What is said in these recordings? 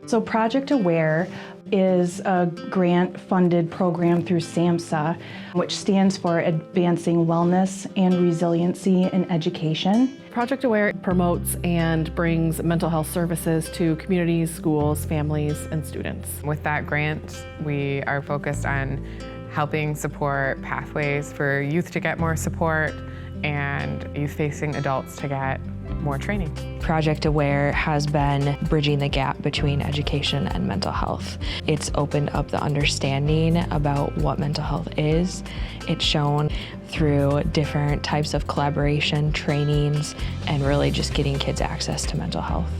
So Project Aware is a grant-funded program through SAMHSA, which stands for Advancing Wellness and Resiliency in Education. Project Aware promotes and brings mental health services to communities, schools, families, and students. With that grant, we are focused on helping support pathways for youth to get more support and youth-facing adults to get more training. Project Aware has been bridging the gap between education and mental health. It's opened up the understanding about what mental health is. It's shown through different types of collaboration, trainings, and really just getting kids access to mental health.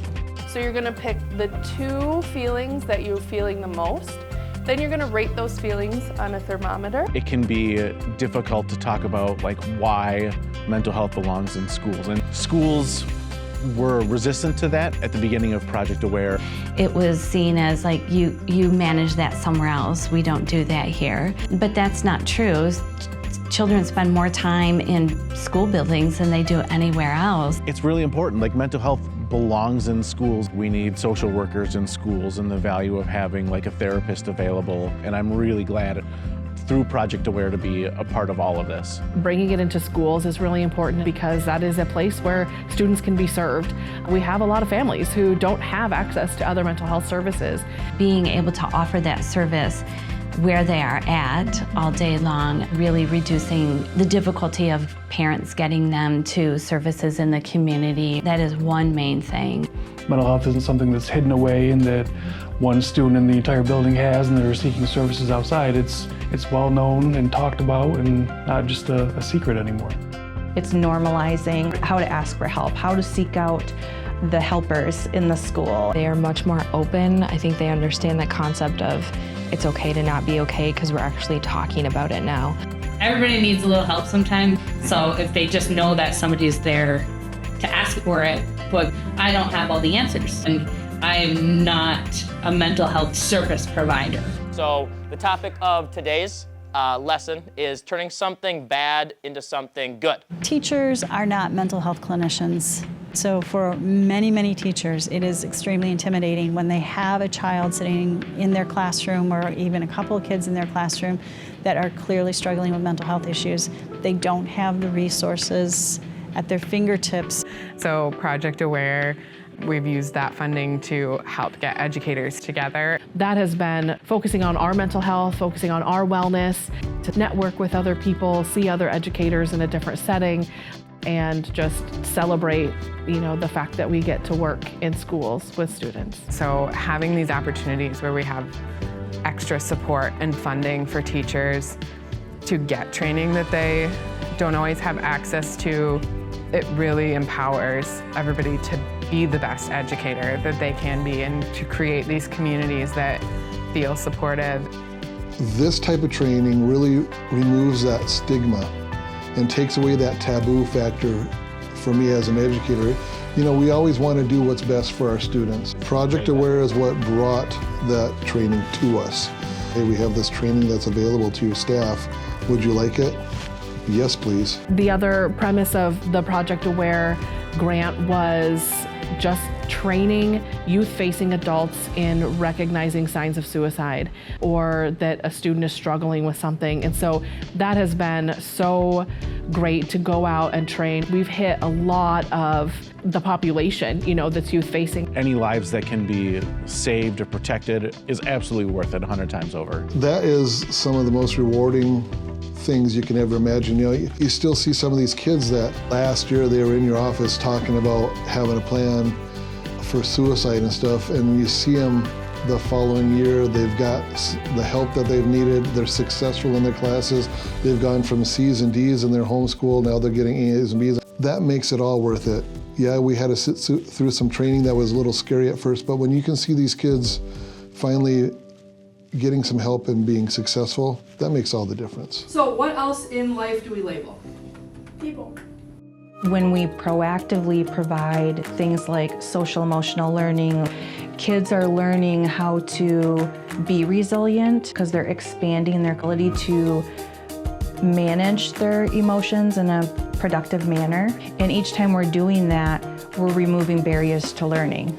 So you're gonna pick the 2 feelings that you're feeling the most. Then you're gonna rate those feelings on a thermometer. It can be difficult to talk about why mental health belongs in schools. And schools were resistant to that at the beginning of Project Aware. It was seen as you manage that somewhere else. We don't do that here. But that's not true. Children spend more time in school buildings than they do anywhere else. It's really important. Mental health belongs in schools. We need social workers in schools and the value of having a therapist available. And I'm really glad through Project Aware to be a part of all of this. Bringing it into schools is really important because that is a place where students can be served. We have a lot of families who don't have access to other mental health services. Being able to offer that service where they are at all day long, really reducing the difficulty of parents getting them to services in the community. That is one main thing. Mental health isn't something that's hidden away and that one student in the entire building has and they're seeking services outside. It's well known and talked about and not just a secret anymore. It's normalizing how to ask for help, how to seek out the helpers in the school. They are much more open. I think they understand the concept of it's okay to not be okay because we're actually talking about it now. Everybody needs a little help sometimes, so if they just know that somebody's there to ask for it, but I don't have all the answers, and I'm not a mental health service provider. So the topic of today's lesson is turning something bad into something good. Teachers are not mental health clinicians. So for many, many teachers, it is extremely intimidating when they have a child sitting in their classroom or even a couple of kids in their classroom that are clearly struggling with mental health issues. They don't have the resources at their fingertips. So Project Aware, we've used that funding to help get educators together. That has been focusing on our mental health, focusing on our wellness, to network with other people, see other educators in a different setting, and just celebrate, the fact that we get to work in schools with students. So having these opportunities where we have extra support and funding for teachers to get training that they don't always have access to, it really empowers everybody to be the best educator that they can be and to create these communities that feel supportive. This type of training really removes that stigma and takes away that taboo factor for me as an educator. We always want to do what's best for our students. Project Aware is what brought that training to us. Hey, we have this training that's available to staff. Would you like it? Yes, please. The other premise of the Project Aware grant was just training youth-facing adults in recognizing signs of suicide or that a student is struggling with something. And so that has been so great to go out and train. We've hit a lot of the population, that's youth-facing. Any lives that can be saved or protected is absolutely worth it 100 times over. That is some of the most rewarding things you can ever imagine. You still see some of these kids that last year they were in your office talking about having a plan for suicide and stuff, and you see them the following year, they've got the help that they've needed, they're successful in their classes, they've gone from C's and D's in their homeschool, now they're getting A's and B's. That makes it all worth it. Yeah, we had to sit through some training that was a little scary at first, but when you can see these kids finally getting some help and being successful, that makes all the difference. So what else in life do we label? People. When we proactively provide things like social emotional learning, kids are learning how to be resilient because they're expanding their ability to manage their emotions in a productive manner. And each time we're doing that, we're removing barriers to learning.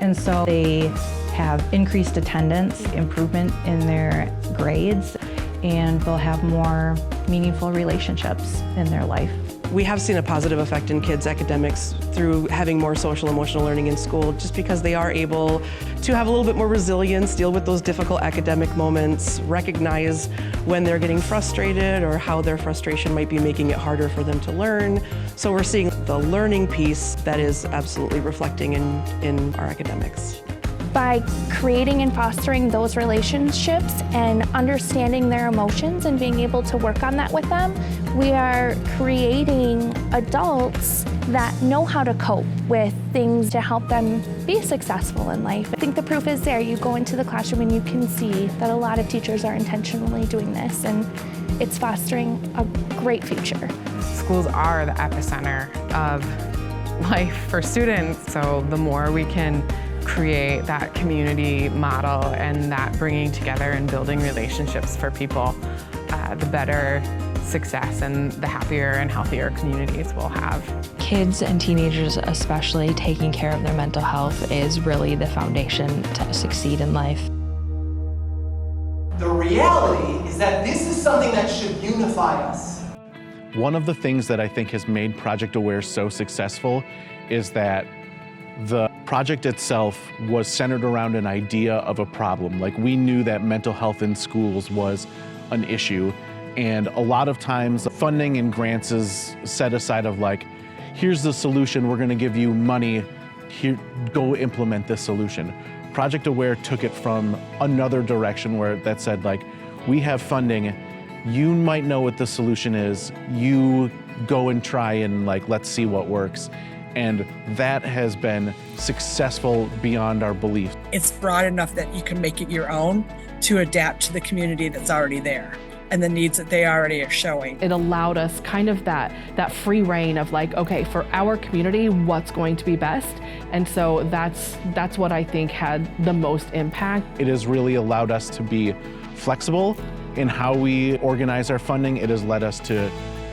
And so they have increased attendance, improvement in their grades, and they'll have more meaningful relationships in their life. We have seen a positive effect in kids' academics through having more social emotional learning in school, just because they are able to have a little bit more resilience, deal with those difficult academic moments, recognize when they're getting frustrated or how their frustration might be making it harder for them to learn. So we're seeing the learning piece that is absolutely reflecting in our academics. By creating and fostering those relationships and understanding their emotions and being able to work on that with them, we are creating adults that know how to cope with things to help them be successful in life. I think the proof is there. You go into the classroom and you can see that a lot of teachers are intentionally doing this, and it's fostering a great future. Schools are the epicenter of life for students, so the more we can create that community model and that bringing together and building relationships for people, the better success and the happier and healthier communities we'll have. Kids and teenagers especially, taking care of their mental health is really the foundation to succeed in life. The reality is that this is something that should unify us. One of the things that I think has made Project Aware so successful is that the project itself was centered around an idea of a problem. Like, we knew that mental health in schools was an issue, and a lot of times funding and grants is set aside of like, here's the solution, we're gonna give you money, here, go implement this solution. Project Aware took it from another direction where that said like, we have funding, you might know what the solution is, you go and try and like, let's see what works. And that has been successful beyond our belief. It's broad enough that you can make it your own to adapt to the community that's already there and the needs that they already are showing. It allowed us kind of that free reign of like, okay, for our community, what's going to be best? And so that's what I think had the most impact. It has really allowed us to be flexible in how we organize our funding. It has led us to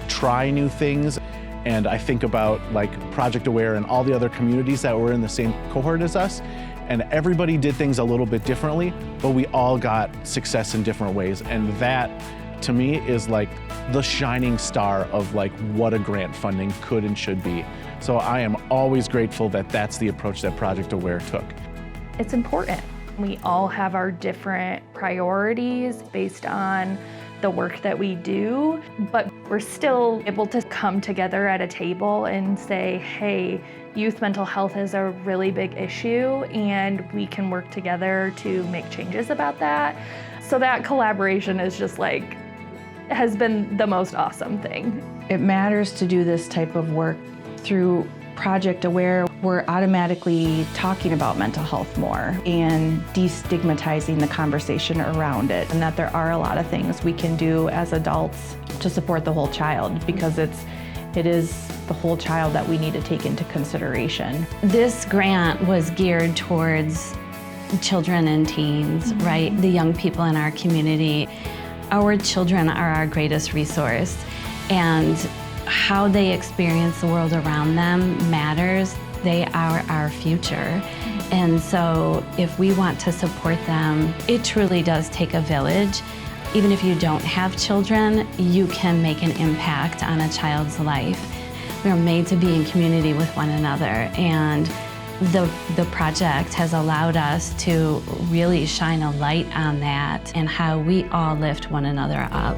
try new things. And I think about like Project Aware and all the other communities that were in the same cohort as us, and everybody did things a little bit differently, but we all got success in different ways. And that, to me, is like the shining star of like what a grant funding could and should be. So I am always grateful that that's the approach that Project Aware took. It's important. We all have our different priorities based on the work that we do, but we're still able to come together at a table and say, hey, youth mental health is a really big issue and we can work together to make changes about that. So that collaboration is just like, has been the most awesome thing. It matters to do this type of work. Through Project Aware, we're automatically talking about mental health more and destigmatizing the conversation around it, and that there are a lot of things we can do as adults to support the whole child, because it is the whole child that we need to take into consideration. This grant was geared towards children and teens, right? The young people in our community. Our children are our greatest resource, and how they experience the world around them matters. They are our future. And so if we want to support them, it truly does take a village. Even if you don't have children, you can make an impact on a child's life. We are made to be in community with one another, and the project has allowed us to really shine a light on that and how we all lift one another up.